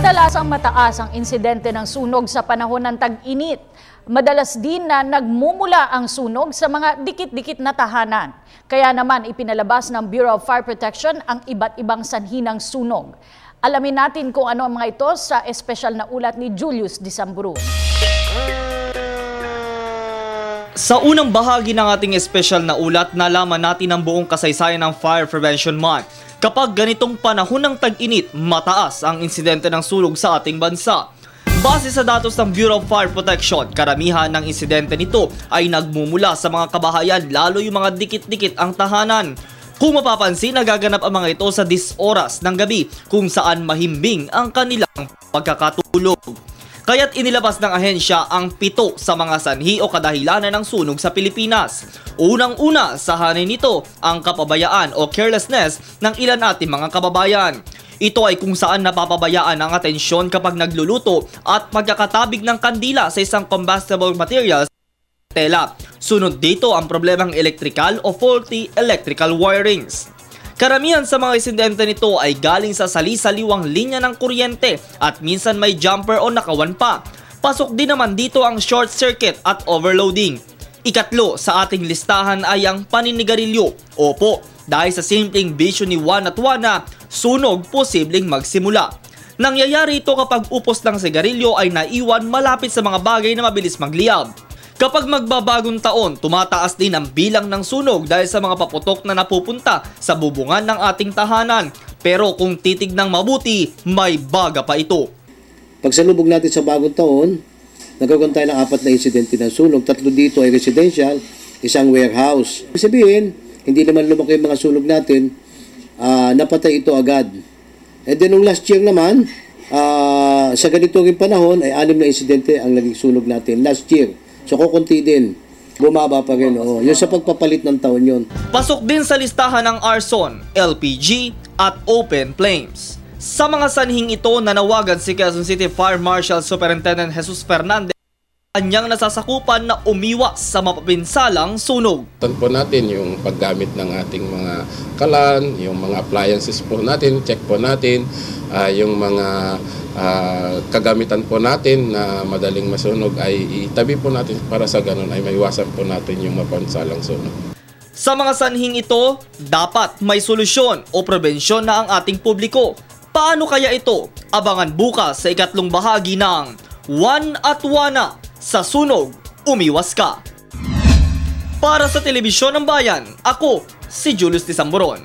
Kadalasang mataas ang insidente ng sunog sa panahon ng tag-init. Madalas din na nagmumula ang sunog sa mga dikit-dikit na tahanan. Kaya naman ipinalabas ng Bureau of Fire Protection ang iba't ibang sanhi ng sunog. Alamin natin kung ano ang mga ito sa espesyal na ulat ni Julius Disamburu. Sa unang bahagi ng ating espesyal na ulat, nalaman natin ang buong kasaysayan ng Fire Prevention Month. Kapag ganitong panahon ng tag-init, mataas ang insidente ng sunog sa ating bansa. Base sa datos ng Bureau of Fire Protection, karamihan ng insidente nito ay nagmumula sa mga kabahayan, lalo yung mga dikit-dikit ang tahanan. Kung mapapansin, nagaganap ang mga ito sa 10 oras ng gabi kung saan mahimbing ang kanilang pagkakatulog. Kaya't inilabas ng ahensya ang 7 sa mga sanhi o kadahilanan ng sunog sa Pilipinas. Unang-una sa hanay nito ang kapabayaan o carelessness ng ilan nating mga kababayan. Ito ay kung saan napapabayaan ang atensyon kapag nagluluto at pagkakatabig ng kandila sa isang combustible materials tela. Sunod dito ang problemang electrical o faulty electrical wirings. Karamihan sa mga insidente nito ay galing sa sali-saliwang linya ng kuryente at minsan may jumper o nakawan pa. Pasok din naman dito ang short circuit at overloading. Ikatlo sa ating listahan ay ang paninigarilyo. Opo, dahil sa simpleng bisyo ni Juan at Juana, sunog posibleng magsimula. Nangyayari ito kapag upos ng sigarilyo ay naiwan malapit sa mga bagay na mabilis magliyab. Kapag magbabagong taon, tumataas din ang bilang ng sunog dahil sa mga paputok na napupunta sa bubungan ng ating tahanan. Pero kung titignang mabuti, may baga pa ito. Pagsalubog natin sa bagong taon, nagkaroon tayo ng 4 na insidente ng sunog. 3 dito ay residential, isang warehouse. Ibig sabihin, hindi naman lumaki yung mga sunog natin, napatay ito agad. And then nung last year naman, sa ganito rin panahon, ay 6 na insidente ang naging sunog natin last year. So kukunti din, bumaba pa rin. Yun sa pagpapalit ng taon yun. Pasok din sa listahan ng arson, LPG at open flames. Sa mga sanhing ito, nanawagan si Quezon City Fire Marshal Superintendent Jesus Fernandez kanyang nasasakupan na umiwas sa mapapinsalang sunog. Po natin yung paggamit ng ating mga kalan, yung mga appliances po natin, check po natin, yung mga kagamitan po natin na madaling masunog ay itabi po natin para sa ganun ay maiwasan po natin yung mapapinsalang sunog. Sa mga sanhing ito, dapat may solusyon o probensyon na ang ating publiko. Paano kaya ito? Abangan bukas sa ikatlong bahagi ng Juan at Juana. Sa sunog, umiwas ka. Para sa Telebisyon ng Bayan, ako si Julius Disamburu.